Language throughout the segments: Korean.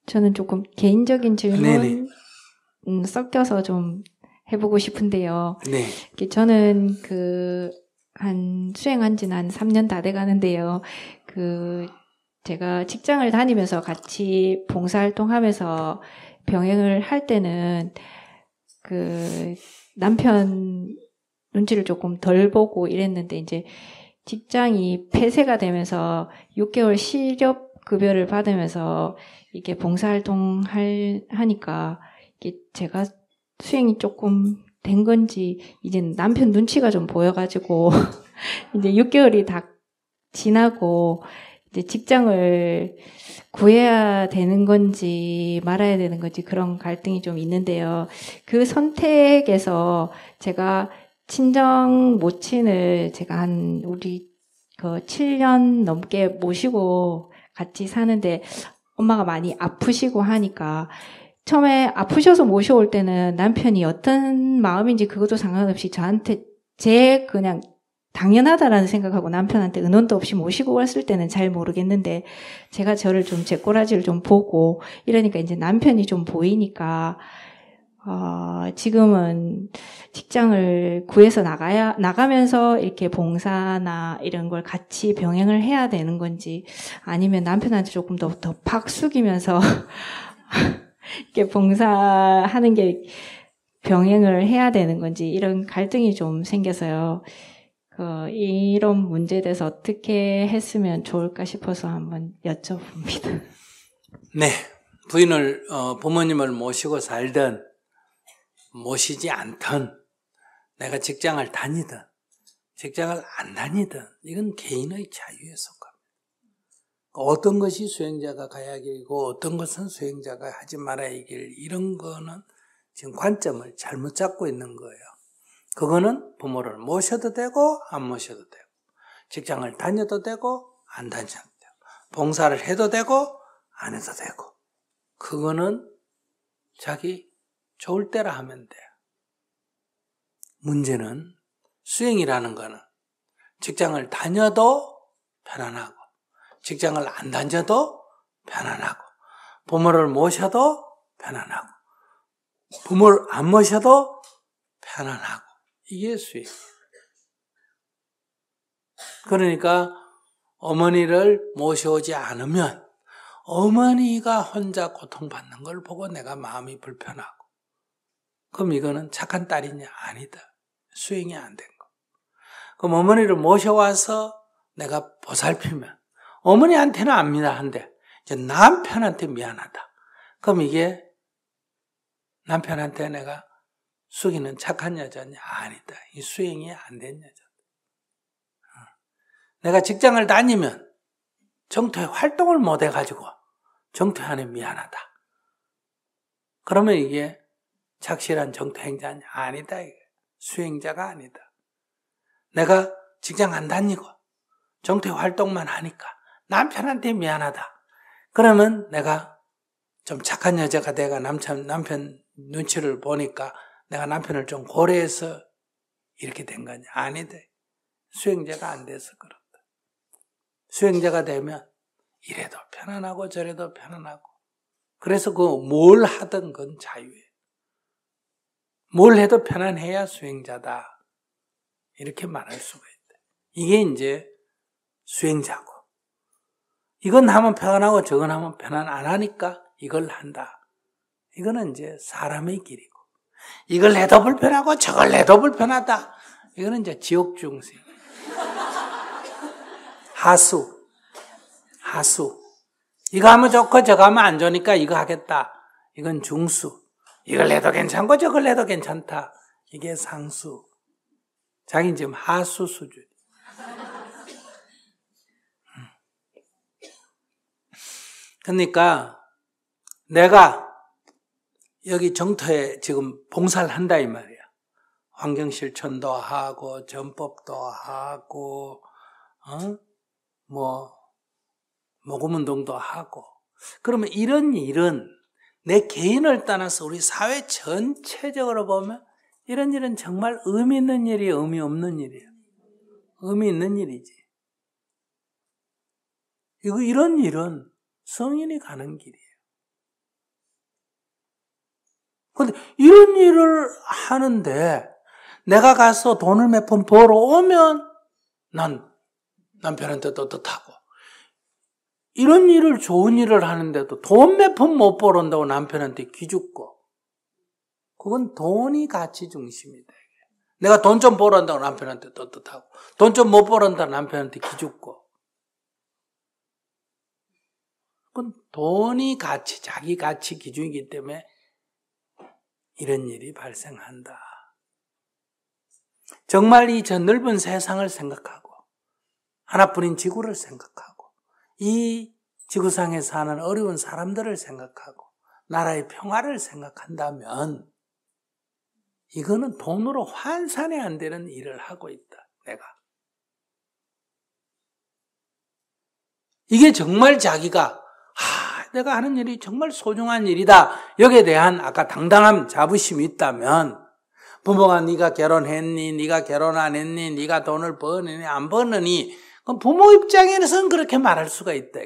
저는 조금 개인적인 네네. 질문 섞여서 좀 해보고 싶은데요. 네. 저는 수행한 지는 한 3년 다 돼 가는데요. 제가 직장을 다니면서 같이 봉사활동하면서 병행을 할 때는 남편 눈치를 조금 덜 보고 이랬는데 이제 직장이 폐쇄가 되면서 6개월 실업급여를 받으면서 이게 봉사활동 하니까 이게 제가 수행이 조금 된 건지 이제 남편 눈치가 좀 보여가지고 이제 6개월이 다 지나고 이제 직장을 구해야 되는 건지 말아야 되는 건지 그런 갈등이 좀 있는데요. 그 선택에서 제가 친정 모친을 제가 우리 7년 넘게 모시고 같이 사는데 엄마가 많이 아프시고 하니까 처음에 아프셔서 모셔올 때는 남편이 어떤 마음인지 그것도 상관없이 저한테 그냥 당연하다라는 생각하고 남편한테 의논도 없이 모시고 왔을 때는 잘 모르겠는데 제가 저를 좀 제 꼬라지를 좀 보고 이러니까 이제 남편이 좀 보이니까 지금은 직장을 구해서 나가면서 이렇게 봉사나 이런 걸 같이 병행을 해야 되는 건지 아니면 남편한테 조금 더 팍 숙이면서 이렇게 봉사하는 게 병행을 해야 되는 건지 이런 갈등이 좀 생겨서요. 이런 문제에 대해서 어떻게 했으면 좋을까 싶어서 한번 여쭤봅니다. 네. 부모님을 모시고 살든 모시지 않든 내가 직장을 다니든 직장을 안 다니든 이건 개인의 자유에 속합니다. 어떤 것이 수행자가 가야 할 길이고 어떤 것은 수행자가 하지 말아야 할 길, 이런 거는 지금 관점을 잘못 잡고 있는 거예요. 그거는 부모를 모셔도 되고 안 모셔도 되고 직장을 다녀도 되고 안 다녀도 되고 봉사를 해도 되고 안 해도 되고 그거는 자기 좋을 때라 하면 돼요. 문제는 수행이라는 거는 직장을 다녀도 편안하고 직장을 안 다녀도 편안하고 부모를 모셔도 편안하고 부모를 안 모셔도 편안하고 이게 수행. 그러니까 어머니를 모셔오지 않으면 어머니가 혼자 고통받는 걸 보고 내가 마음이 불편하고 그럼 이거는 착한 딸이냐? 아니다. 수행이 안 된 거. 그럼 어머니를 모셔와서 내가 보살피면 어머니한테는 안 미안한데 이제 남편한테 미안하다. 그럼 이게 남편한테 내가 숙이는 착한 여자냐? 아니다. 이 수행이 안 된 여자다. 내가 직장을 다니면 정토에 활동을 못 해가지고 정토 안에 미안하다. 그러면 이게 착실한 정토행자냐? 아니다. 이게 수행자가 아니다. 내가 직장 안 다니고 정토 활동만 하니까 남편한테 미안하다. 그러면 내가 좀 착한 여자가 내가 남편 눈치를 보니까 내가 남편을 좀 고려해서 이렇게 된 거냐? 아니다. 수행자가 안 돼서 그렇다. 수행자가 되면 이래도 편안하고 저래도 편안하고 그래서 뭘 하든 그건 자유예요. 뭘 해도 편안해야 수행자다. 이렇게 말할 수가 있다. 이게 이제 수행자고 이건 하면 편안하고 저건 하면 편안 안 하니까 이걸 한다. 이거는 이제 사람의 길이고 이걸 해도 불편하고 저걸 해도 불편하다. 이거는 이제 지옥 중생. 하수. 이거 하면 좋고 저거 하면 안 좋으니까 이거 하겠다. 이건 중수. 이걸 해도 괜찮고 저걸 해도 괜찮다. 이게 상수. 자기는 지금 하수 수준. 그러니까 내가 여기 정토에 지금 봉사를 한다 이 말이야. 환경실천도 하고 전법도 하고 모금운동도 하고 그러면 이런 일은 내 개인을 떠나서 우리 사회 전체적으로 보면 이런 일은 정말 의미 있는 일이에요? 의미 없는 일이에요? 의미 있는 일이지. 이런 일은 성인이 가는 길이에요. 근데 이런 일을 하는데 내가 가서 돈을 몇 번 벌어오면 난 남편한테 떳떳하고, 이런 일을, 좋은 일을 하는데도 돈 몇 번 못 벌어온다고 남편한테 기죽고, 그건 돈이 가치 중심이다. 내가 돈 좀 벌어온다고 남편한테 떳떳하고, 돈 좀 못 벌어온다고 남편한테 기죽고, 그건 돈이 가치, 자기 가치 기준이기 때문에 이런 일이 발생한다. 정말 이 저 넓은 세상을 생각하고 하나뿐인 지구를 생각하고 이 지구상에 사는 어려운 사람들을 생각하고 나라의 평화를 생각한다면 이거는 돈으로 환산이 안 되는 일을 하고 있다. 이게 정말 자기가 내가 하는 일이 정말 소중한 일이다. 여기에 대한 아까 당당함, 자부심이 있다면 부모가 네가 결혼했니? 네가 결혼 안 했니? 네가 돈을 버느니 안 버느니? 그럼 부모 입장에서는 그렇게 말할 수가 있다.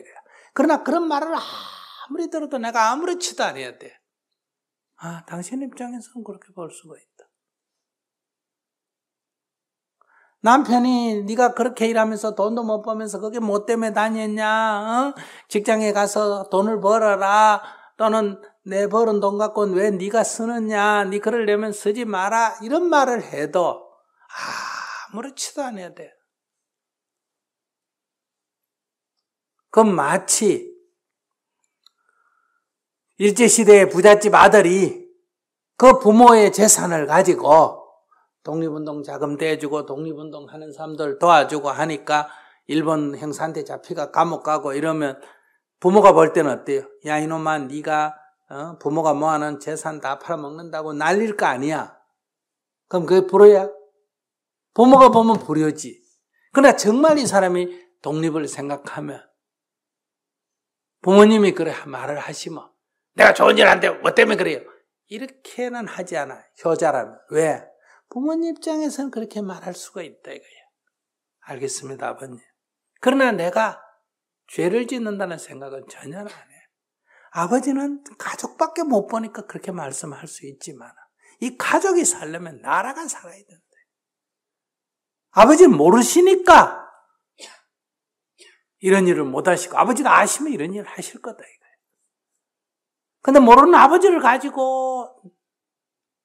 그러나 그런 말을 아무리 들어도 내가 아무렇지도 않아야 돼. 당신 입장에서는 그렇게 볼 수가 있다. 남편이 네가 그렇게 일하면서 돈도 못 벌면서 그게 뭐 때문에 다녔냐? 직장에 가서 돈을 벌어라. 또는 내 벌은 돈 갖고는 왜 네가 쓰느냐? 네 그러려면 쓰지 마라. 이런 말을 해도 아무렇지도 않아야 돼. 그건 마치 일제시대의 부잣집 아들이 그 부모의 재산을 가지고 독립운동 자금 대주고 독립운동 하는 사람들 도와주고 하니까 일본 형사한테 잡히가 감옥 가고 이러면 부모가 볼 때는 어때요? 야 이놈아 네가 부모가 모아놓은 재산 다 팔아먹는다고 날릴 거 아니야. 그럼 그게 불효야? 부모가 보면 불효지. 그러나 정말 이 사람이 독립을 생각하면 부모님이 그래 말을 하시면 내가 좋은 일 한대 뭐 때문에 그래요? 이렇게는 하지 않아. 효자라면. 왜? 부모님 입장에서는 그렇게 말할 수가 있다 이거야. 알겠습니다, 아버님. 그러나 내가 죄를 짓는다는 생각은 전혀 안 해. 아버지는 가족밖에 못 보니까 그렇게 말씀할 수 있지만 이 가족이 살려면 나라가 살아야 된다. 아버지는 모르시니까 이런 일을 못 하시고 아버지가 아시면 이런 일을 하실 거다 이거야. 근데 모르는 아버지를 가지고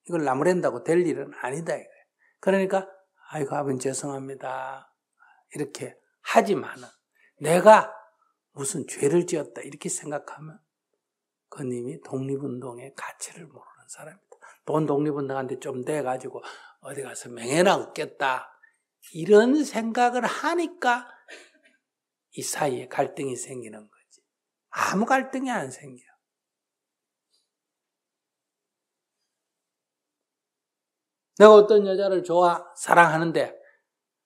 이걸 나무랜다고 될 일은 아니다 이거예요. 그러니까 아이고 아버님 죄송합니다 이렇게 하지만은 내가 무슨 죄를 지었다 이렇게 생각하면 그님이 독립운동의 가치를 모르는 사람이다. 돈 독립운동한테 좀 돼가지고 어디 가서 명예나 얻겠다 이런 생각을 하니까 이 사이에 갈등이 생기는 거지. 아무 갈등이 안 생겨. 내가 어떤 여자를 사랑하는데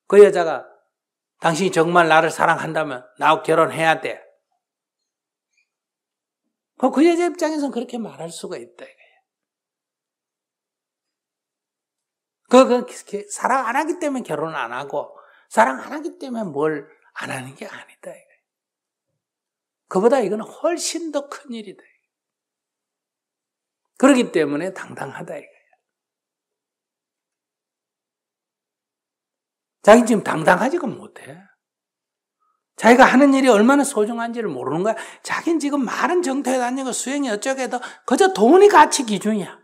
그 여자가 당신이 정말 나를 사랑한다면 나하고 결혼해야 돼. 그 여자 입장에서는 그렇게 말할 수가 있다. 사랑 안 하기 때문에 결혼 안 하고 사랑 안 하기 때문에 뭘 안 하는 게 아니다. 그보다 이거는 훨씬 더 큰 일이다. 그렇기 때문에 당당하다. 자기는 지금 당당하지가 못해. 자기가 하는 일이 얼마나 소중한지를 모르는 거야. 자기는 지금 말은 정토에 다니고 수행이 어쩌게 해도 그저 돈이 가치 기준이야.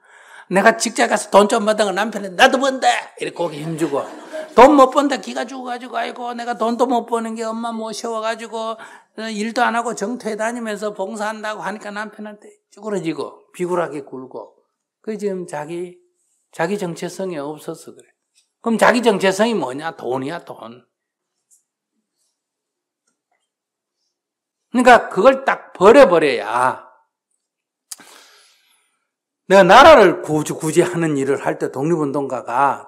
내가 직장 가서 돈 좀 받다가 남편한테 나도 번다 이렇게 고개 힘주고 돈 못 번다 기가 죽어가지고 아이고 내가 돈도 못 버는 게 엄마 모셔와가지고 일도 안 하고 정토에 다니면서 봉사한다고 하니까 남편한테 쭈그러지고 비굴하게 굴고 그 지금 자기 정체성이 없어서 그래. 그럼 자기 정체성이 뭐냐? 돈이야, 돈. 그러니까 그걸 딱 버려버려야 내가 나라를 굳이 하는 일을 할 때 독립운동가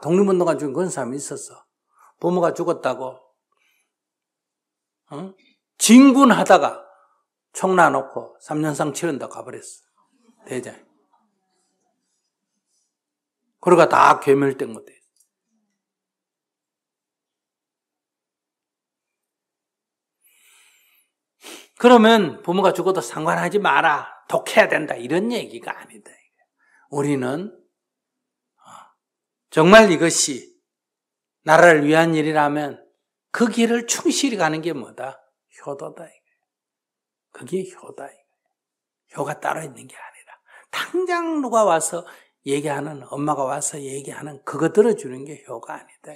중에 그런 사람이 있었어. 부모가 죽었다고 진군하다가 총 놔놓고 3년상 치른다고 가버렸어. 대장이. 그러가 다 괴멸된 것들. 그러면 부모가 죽어도 상관하지 마라. 독해야 된다. 이런 얘기가 아니다. 우리는 정말 이것이 나라를 위한 일이라면 그 길을 충실히 가는 게 뭐다? 효도다. 그게 효다. 효가 따로 있는 게 아니라 당장 누가 와서 얘기하는, 엄마가 와서 얘기하는 그거 들어주는 게 효가 아니다.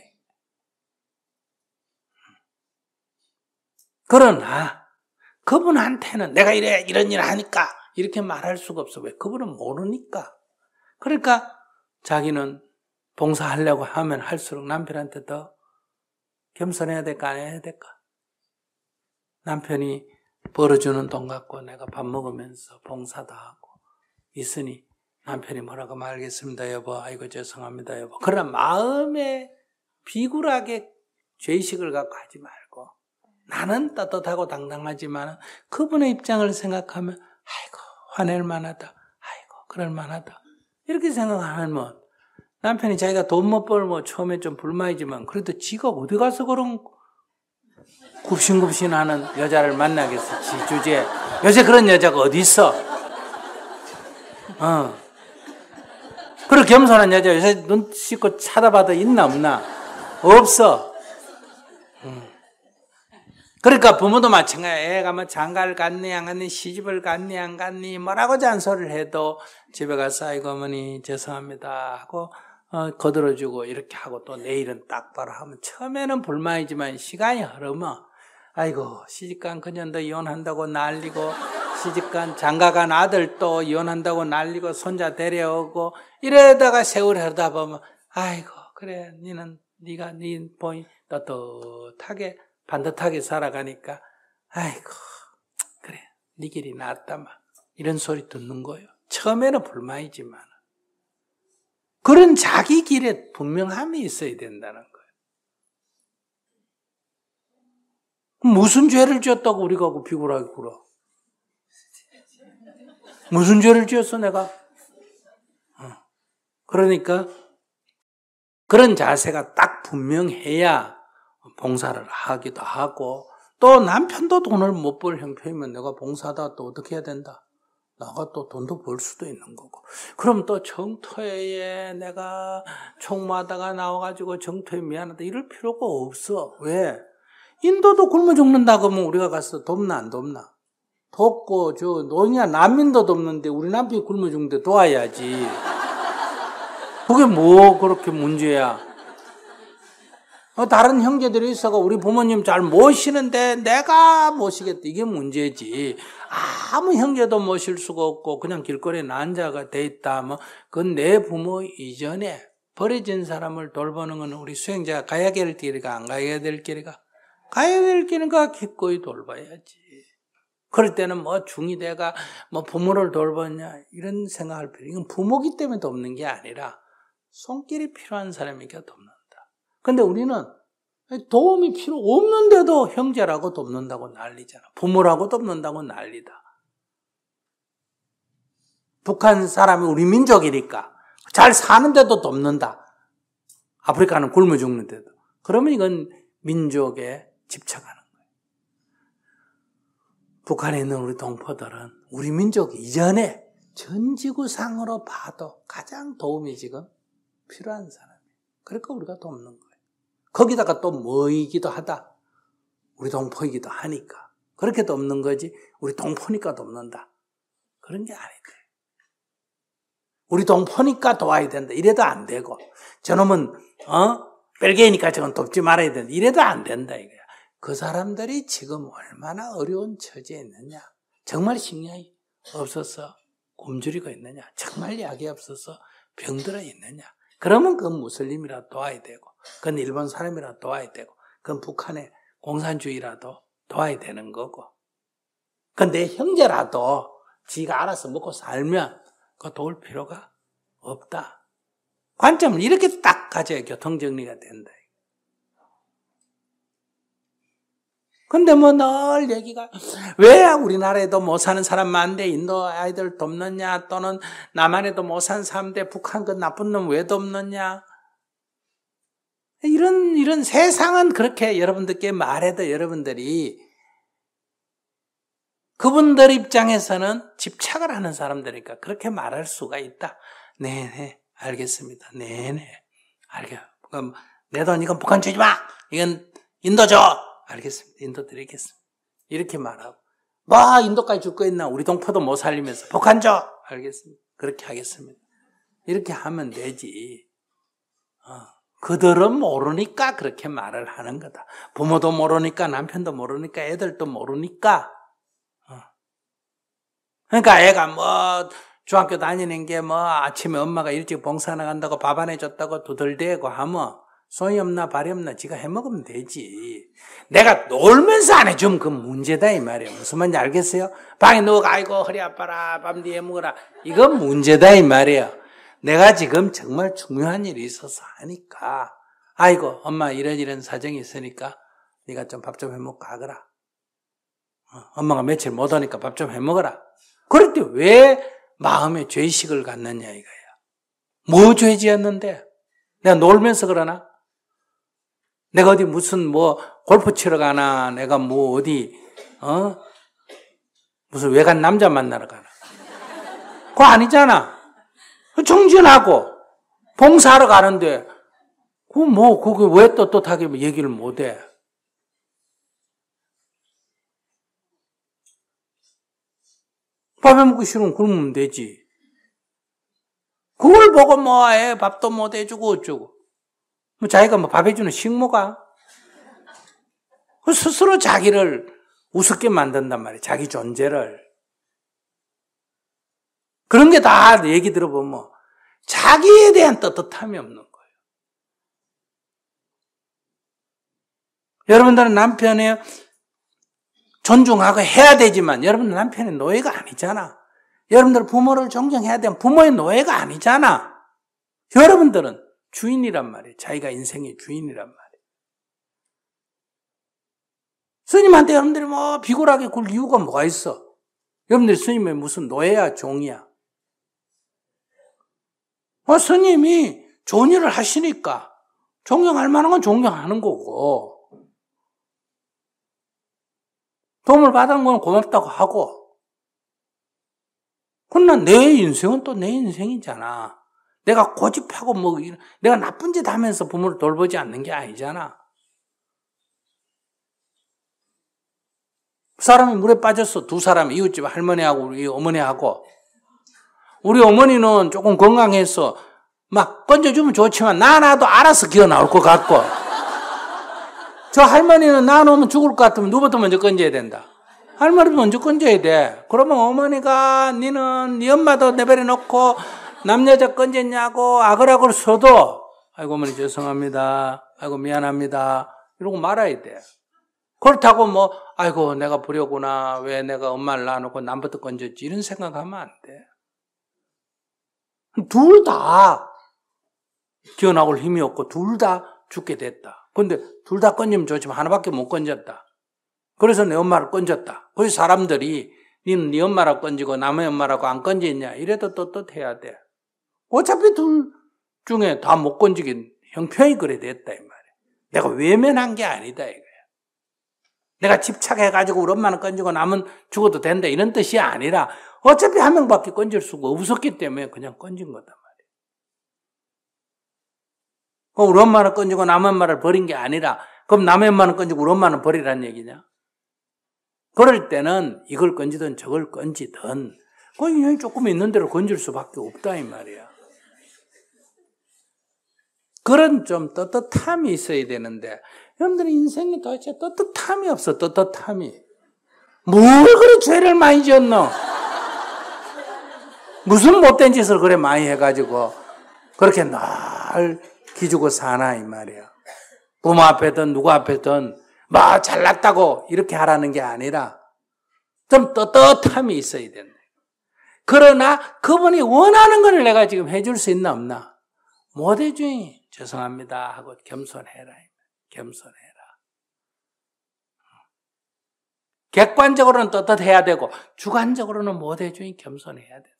그러나 그분한테는 내가 이런 일 하니까 이렇게 말할 수가 없어. 왜? 그분은 모르니까. 그러니까 자기는 봉사하려고 하면 할수록 남편한테 더 겸손해야 될까 안 해야 될까? 남편이 벌어주는 돈 갖고 내가 밥 먹으면서 봉사도 하고 있으니 남편이 뭐라고 말하겠습니다 여보, 아이고 죄송합니다 여보. 그러나 마음에 비굴하게 죄의식을 갖고 하지 말고 나는 떳떳하고 당당하지만 그분의 입장을 생각하면 아이고 화낼 만하다, 아이고 그럴 만하다 이렇게 생각하면 남편이 자기가 돈 못 벌고 처음에 좀 불만이지만 그래도 지가 어디 가서 그런 굽신굽신하는 여자를 만나겠어. 지 주제에 요새 그런 여자가 어디 있어? 그리고 겸손한 여자 요새 눈 씻고 찾아봐도 있나 없나? 없어. 그러니까 부모도 마찬가지야. 애가 뭐 장가를 갔니 안 갔니, 시집을 갔니 안 갔니, 뭐라고 잔소리를 해도 집에 가서 아이고 어머니 죄송합니다 하고 거들어주고 이렇게 하고 또 내일은 딱바로 하면 처음에는 불만이지만 시간이 흐르면 아이고 시집간 그년도 이혼한다고 난리고 시집간 장가간 아들 또 이혼한다고 난리고 손자 데려오고 이러다가 세월이 흐르다 보면 아이고 그래 네가 네 보이 떳떳하게 반듯하게 살아가니까 아이고 그래 네 길이 낫다 막 이런 소리 듣는 거예요. 처음에는 불만이지만 그런 자기 길에 분명함이 있어야 된다는 거예요. 무슨 죄를 지었다고 우리가 그 비굴하게 굴어? 무슨 죄를 지었어 내가? 그러니까 그런 자세가 딱 분명해야 봉사를 하기도 하고 또 남편도 돈을 못 벌 형편이면 내가 봉사다 또 어떻게 해야 된다? 나가 또 돈도 벌 수도 있는 거고. 그럼 또 정토에 내가 총무하다가 나와가지고 정토에 미안하다 이럴 필요가 없어. 왜? 인도도 굶어 죽는다 그러면 우리가 가서 돕나 안 돕나? 돕고 저 노인이나 난민도 돕는데 우리 남편이 굶어 죽는데 도와야지. 그게 뭐 그렇게 문제야? 다른 형제들이 있어가 우리 부모님 잘 모시는데 내가 모시겠다 이게 문제지. 아무 형제도 모실 수가 없고 그냥 길거리에 난자가 돼 있다 뭐 그건 내 부모 이전에 버려진 사람을 돌보는 건 우리 수행자가 가야 될 길이가 안 가야 될 길이가 가야 될 길이가 기꺼이 돌봐야지. 그럴 때는 뭐 중이 돼가 뭐 부모를 돌보냐 이런 생각할 필요. 이건 부모기 때문에 돕는 게 아니라 손길이 필요한 사람이니까 돕는다. 근데 우리는 도움이 필요 없는데도 형제라고 돕는다고 난리잖아. 부모라고 돕는다고 난리다. 북한 사람이 우리 민족이니까 잘 사는데도 돕는다. 아프리카는 굶어 죽는데도. 그러면 이건 민족에 집착하는 거예요. 북한에 있는 우리 동포들은 우리 민족 이전에 전 지구상으로 봐도 가장 도움이 지금 필요한 사람이에요. 그러니까 우리가 돕는 거예요. 거기다가 또 뭐이기도 하다. 우리 동포이기도 하니까. 그렇게 돕는 거지 우리 동포니까 돕는다. 그런 게 아니다. 우리 동포니까 도와야 된다. 이래도 안 되고 저놈은 뺄개이니까 저건 돕지 말아야 된다. 이래도 안 된다 이거야. 그 사람들이 지금 얼마나 어려운 처지에 있느냐. 정말 식량이 없어서 굶주리고 있느냐. 정말 약이 없어서 병들어 있느냐. 그러면 그건 무슬림이라도 도와야 되고 그건 일본 사람이라도 도와야 되고 그건 북한의 공산주의라도 도와야 되는 거고 그건 내 형제라도 지가 알아서 먹고 살면 그거 도울 필요가 없다. 관점을 이렇게 딱 가져야 교통정리가 된다. 근데 뭐 늘 얘기가 왜 우리나라에도 못 사는 사람 많은데 인도 아이들 돕느냐 또는 남한에도 못 사는 사람인데 북한 그 나쁜 놈 왜 돕느냐 이런 세상은 그렇게 여러분들께 말해도 여러분들이 그분들 입장에서는 집착을 하는 사람들이니까 그렇게 말할 수가 있다. 네네, 알겠습니다. 네네, 그럼 내 돈 이건 북한 주지 마. 이건 인도 줘. 알겠습니다. 인도 드리겠습니다. 이렇게 말하고. 뭐 인도까지 줄 거 있나? 우리 동포도 못 살리면서 북한 줘. 알겠습니다. 그렇게 하겠습니다. 이렇게 하면 되지. 그들은 모르니까 그렇게 말을 하는 거다. 부모도 모르니까, 남편도 모르니까, 애들도 모르니까. 그러니까 애가 뭐 중학교 다니는 게 뭐 아침에 엄마가 일찍 봉사 나간다고 밥 안 해줬다고 두들대고 하면 소위 없나 발이 없나 지가 해먹으면 되지. 내가 놀면서 안 해주면 그건 문제다 이 말이에요. 무슨 말인지 알겠어요? 방에 누워가 아이고 허리 아파라 밤 뒤에 먹어라. 이건 문제다 이 말이에요. 내가 지금 정말 중요한 일이 있어서 하니까 아이고 엄마 이런 사정이 있으니까 네가 좀 밥 좀 해먹고 가거라. 엄마가 며칠 못 오니까 밥 좀 해먹어라. 그럴 때 왜 마음에 죄의식을 갖느냐 이거야. 뭐 죄 지었는데? 내가 놀면서 그러나? 내가 어디 무슨 뭐 골프 치러 가나? 내가 뭐 어디 무슨 외간 남자 만나러 가나? 그거 아니잖아. 정진하고 봉사하러 가는데 그게 왜 떳떳하게 얘기를 못해? 밥 해먹기 싫으면 그러면 되지. 그걸 보고 뭐 밥도 못 해주고 어쩌고. 뭐 자기가 뭐 밥 해주는 식모가? 스스로 자기를 우습게 만든단 말이야. 자기 존재를. 그런 게 다 얘기 들어보면 자기에 대한 떳떳함이 없는 거예요. 여러분들은 남편의 존중하고 해야 되지만 여러분들 남편의 노예가 아니잖아. 여러분들 부모를 존경해야 되면 부모의 노예가 아니잖아. 여러분들은 주인이란 말이에요. 자기가 인생의 주인이란 말이에요. 스님한테 여러분들이 뭐 비굴하게 굴 이유가 뭐가 있어? 여러분들이 스님의 무슨 노예야 종이야? 스님이 좋은 일을 하시니까 존경할 만한 건 존경하는 거고 도움을 받은 건 고맙다고 하고 그러나 내 인생은 또 내 인생이잖아. 내가 고집하고 뭐 내가 나쁜 짓 하면서 부모를 돌보지 않는 게 아니잖아. 사람이 물에 빠졌어. 두 사람 이웃집 할머니하고 우리 어머니하고 우리 어머니는 조금 건강해서 막 건져주면 좋지만 나도 알아서 기어 나올 것 같고 저 할머니는 나 놓으면 죽을 것 같으면 누구부터 먼저 건져야 된다. 할머니도 먼저 건져야 돼. 그러면 어머니가 니는 네 엄마도 내버려 놓고 남 여자 건졌냐고 아글아글 써도 아이고 어머니 죄송합니다. 아이고 미안합니다. 이러고 말아야 돼. 그렇다고 뭐 아이고 내가 불효구나. 왜 내가 엄마를 낳아놓고 남부터 건졌지. 이런 생각하면 안 돼. 둘 다 기어 나올 힘이 없고 둘 다 죽게 됐다. 그런데 둘 다 건지면 좋지만 하나밖에 못 건졌다. 그래서 내 엄마를 건졌다. 그래서 사람들이 니는 네 엄마라고 건지고 남의 엄마라고 안 건졌냐 이래도 떳떳해야 돼. 어차피 둘 중에 다 못 건지긴 형편이 그래 됐다 이 말이야. 내가 외면한 게 아니다 이거야. 내가 집착해가지고 우리 엄마는 건지고 남은 죽어도 된다 이런 뜻이 아니라 어차피 한 명밖에 건질 수가 없었기 때문에 그냥 건진 거단 말이야. 우리 엄마는 건지고 남의 엄마를 버린 게 아니라 그럼 남의 엄마는 건지고 우리 엄마는 버리라는 얘기냐? 그럴 때는 이걸 건지든 저걸 건지든 그 인연이 조금 있는 대로 건질 수밖에 없다 이 말이야. 그런 좀 떳떳함이 있어야 되는데 여러분들 인생에 도대체 떳떳함이 없어. 떳떳함이. 뭘 그리 죄를 많이 지었노? 무슨 못된 짓을 그래 많이 해가지고 그렇게 날 기주고 사나 이 말이야. 부모 앞에든 누구 앞에든 뭐 잘났다고 이렇게 하라는 게 아니라 좀 떳떳함이 있어야 된다. 그러나 그분이 원하는 걸 내가 지금 해줄 수 있나 없나? 못 해주니 죄송합니다 하고 겸손해라. 겸손해라. 객관적으로는 떳떳해야 되고 주관적으로는 못 해주니 겸손해야 된다.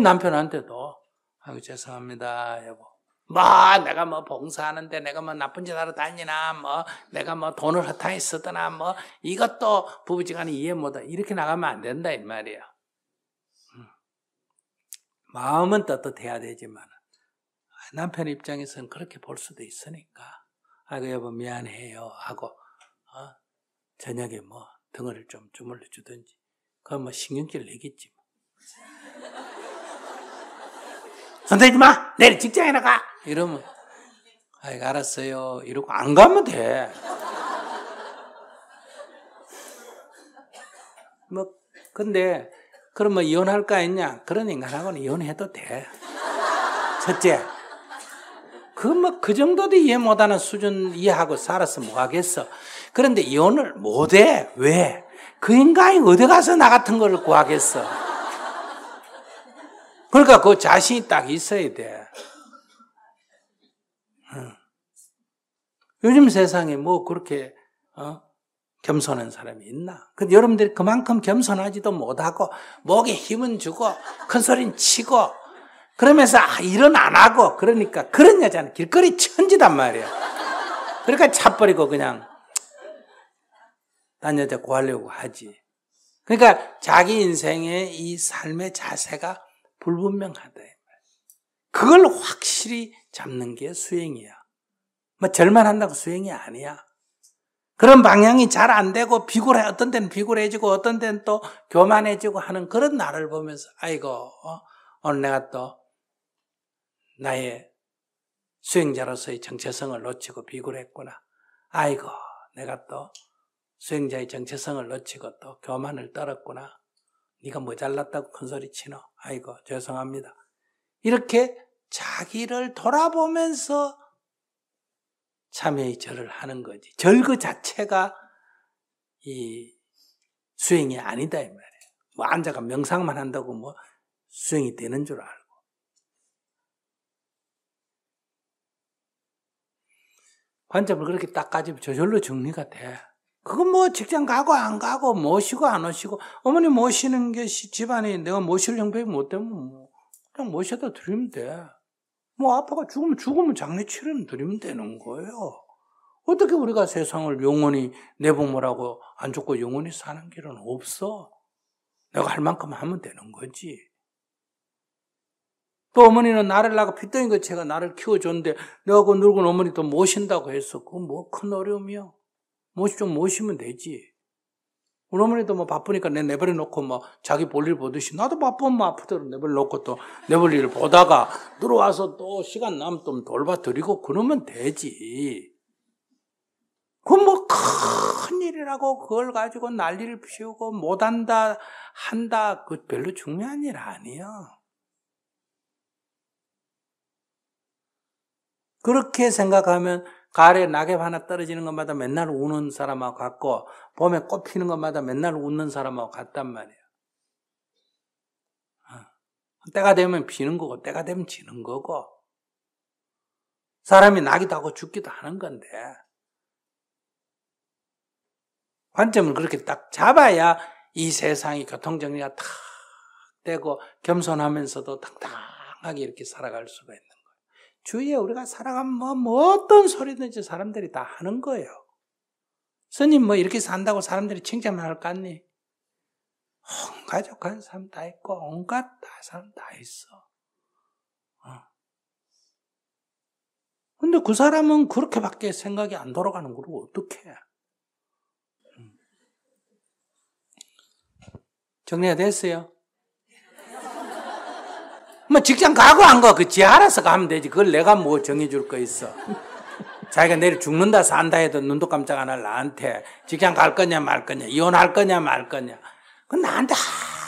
남편한테도 아이고 죄송합니다 여보. 뭐 내가 뭐 봉사하는데 내가 뭐 나쁜 짓 하러 다니나 뭐 내가 뭐 돈을 허탕에 쓰거나 뭐 이것도 부부지간에 이해 못하 이렇게 나가면 안 된다 이 말이야. 마음은 떳떳해야 되지만 남편 입장에서는 그렇게 볼 수도 있으니까 아이고 여보 미안해요 하고 저녁에 뭐 덩어리를 좀 주물러 주든지 그건 뭐 신경질 내겠지 뭐. 손대지 마! 내일 직장에 나가! 이러면 아이고 알았어요 이러고 안 가면 돼. 뭐 근데 그럼 뭐 이혼할까 했냐? 그런 인간하고는 이혼해도 돼. 첫째 그 정도도 이해 못하는 수준 이해하고 살아서 뭐 하겠어. 그런데 이혼을 못해. 왜? 그 인간이 어디 가서 나 같은 걸 구하겠어. 그러니까 그 자신이 딱 있어야 돼. 요즘 세상에 뭐 그렇게 겸손한 사람이 있나? 근데 여러분들이 그만큼 겸손하지도 못하고 목에 힘은 주고 큰 소리는 치고 그러면서 일은 안 하고 그러니까 그런 여자는 길거리 천지단 말이야. 그러니까 차버리고 그냥 딴 여자 구하려고 하지. 그러니까 자기 인생의 이 삶의 자세가 불분명하다. 그걸 확실히 잡는 게 수행이야. 뭐 절만 한다고 수행이 아니야. 그런 방향이 잘 안 되고 어떤 데는 비굴해지고 어떤 데는 또 교만해지고 하는 그런 나를 보면서 아이고 오늘 내가 또 나의 수행자로서의 정체성을 놓치고 비굴했구나. 아이고 내가 또 수행자의 정체성을 놓치고 또 교만을 떨었구나. 네가 뭐 잘났다고 큰소리 치노. 아이고 죄송합니다. 이렇게 자기를 돌아보면서 참회의 절을 하는 거지. 절 그 자체가 이 수행이 아니다 이 말이에요. 뭐 앉아가 명상만 한다고 뭐 수행이 되는 줄 알고. 관점을 그렇게 딱 가지면 저절로 정리가 돼. 그건 뭐 직장 가고 안 가고 모시고 안 오시고 어머니 모시는 게 집안에 내가 모실 형편이 못 되면 뭐 그냥 모셔다 드리면 돼. 뭐 아빠가 죽으면 장례 치르면 드리면 되는 거예요. 어떻게 우리가 세상을 영원히 내 부모라고 안 죽고 영원히 사는 길은 없어. 내가 할 만큼 하면 되는 거지. 또 어머니는 나를 낳고 핏덩이 거체가 나를 키워줬는데 내가 그 늙은 어머니 또 모신다고 했어. 그건 뭐 큰 어려움이야. 좀 모시면 되지. 우리 어머니도 뭐 바쁘니까 내버려 놓고 뭐 자기 볼일 보듯이 나도 바쁘면 뭐 아프더라도 내버려 놓고 또 내 볼일을 보다가 들어와서 또 시간 남으면 또 돌봐드리고 그러면 되지. 그건 뭐 큰 일이라고 그걸 가지고 난리를 피우고 못한다 한다 그 별로 중요한 일 아니야. 그렇게 생각하면 가을에 낙엽 하나 떨어지는 것마다 맨날 우는 사람하고 같고 봄에 꽃 피는 것마다 맨날 웃는 사람하고 같단 말이에요. 때가 되면 피는 거고 때가 되면 지는 거고 사람이 나기도 하고 죽기도 하는 건데 관점을 그렇게 딱 잡아야 이 세상이 교통정리가 탁 되고 겸손하면서도 당당하게 이렇게 살아갈 수가 있는 거예요. 주위에 우리가 살아가면 뭐 어떤 소리든지 사람들이 다 하는 거예요. 스님 뭐 이렇게 산다고 사람들이 칭찬만 할 거 아니? 온 가족 한 사람 다 있고 온갖 다 사람 다 있어. 근데 그 사람은 그렇게밖에 생각이 안 돌아가는 걸 어떡해? 정리가 됐어요? 뭐 직장 가고 안 가, 지 알아서 가면 되지. 그걸 내가 뭐 정해줄 거 있어. 자기가 내일 죽는다 산다 해도 눈도 깜짝 안 할 나한테 직장 갈 거냐 말 거냐, 이혼할 거냐 말 거냐. 그건 나한테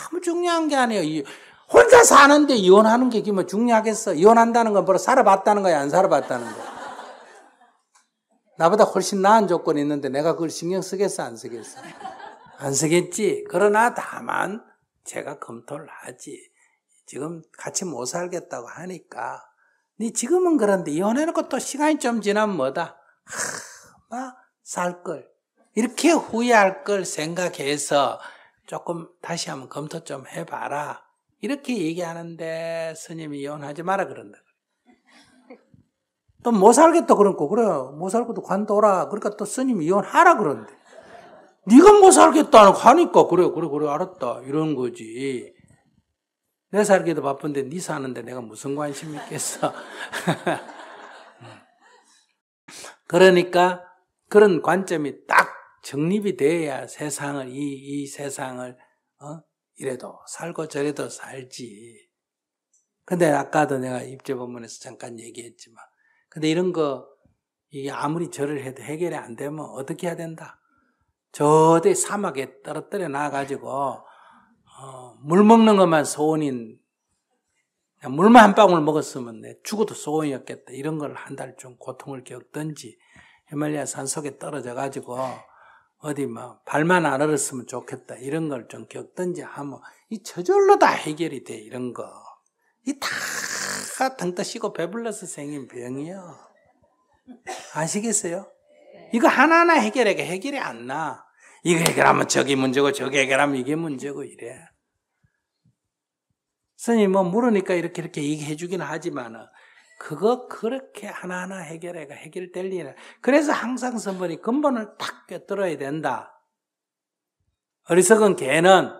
아무 중요한 게 아니에요. 혼자 사는데 이혼하는 게 뭐 중요하겠어. 이혼한다는 건 뭐라 살아봤다는 거야, 안 살아봤다는 거야. 나보다 훨씬 나은 조건이 있는데 내가 그걸 신경 쓰겠어, 안 쓰겠어? 안 쓰겠지. 그러나 다만 제가 검토를 하지. 지금 같이 못 살겠다고 하니까 네 지금은 그런데 이혼해놓고 또 시간이 좀 지나면 뭐다? 살 걸. 이렇게 후회할 걸 생각해서 조금 다시 한번 검토 좀 해봐라. 이렇게 얘기하는데 스님이 이혼하지 마라 그런다. 또 못 살겠다 그러고, 그래, 못 살고도 관둬라. 그러니까 또 스님이 이혼하라 그러는데. 네가 못 살겠다 하니까, 그래, 알았다. 이런 거지. 내 살기도 바쁜데 네 사는데 내가 무슨 관심 있겠어. 그러니까 그런 관점이 딱 정립이 돼야 세상을, 이 세상을, 이래도 살고 저래도 살지. 근데 아까도 내가 입제본문에서 잠깐 얘기했지만, 근데 이런 거, 이게 아무리 절을 해도 해결이 안 되면 어떻게 해야 된다? 저대 사막에 떨어뜨려 놔가지고, 물 먹는 것만 소원인, 물만 한 방울 먹었으면 내 죽어도 소원이었겠다. 이런 걸 한 달 좀 고통을 겪든지, 히말라야 산속에 떨어져가지고, 어디 막 발만 안 얼었으면 좋겠다. 이런 걸 좀 겪든지 하면, 이 저절로 다 해결이 돼, 이런 거. 이 다 등 떠시고 배불러서 생긴 병이요. 아시겠어요? 이거 하나하나 해결이 안 나. 이거 해결하면 저기 문제고, 저기 해결하면 이게 문제고, 이래. 스님 뭐 물으니까 이렇게 얘기해 주긴 하지만은, 그거 그렇게 하나하나 해결될 일이라. 그래서 항상 선번이 근본을 딱 꿰뚫어야 된다. 어리석은 개는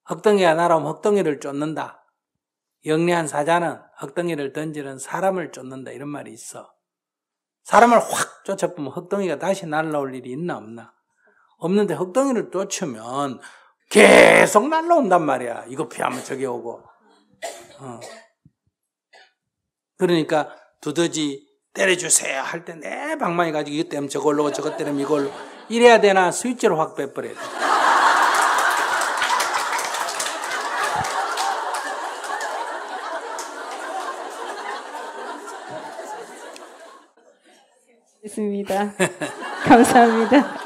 흙덩이가 날아오면 흙덩이를 쫓는다. 영리한 사자는 흙덩이를 던지는 사람을 쫓는다. 이런 말이 있어. 사람을 확 쫓아보면 흙덩이가 다시 날아올 일이 있나 없나? 없는데 흙덩이를 쫓으면 계속 날아온단 말이야. 이거 피하면 저기 오고. 그러니까 두더지 때려주세요 할 때 내 방망이 가지고 이것 때문에 저거 올라오고 저것 때문에 이걸로 이래야 되나 스위치를 확 빼버려야 돼. 있습니다. 감사합니다.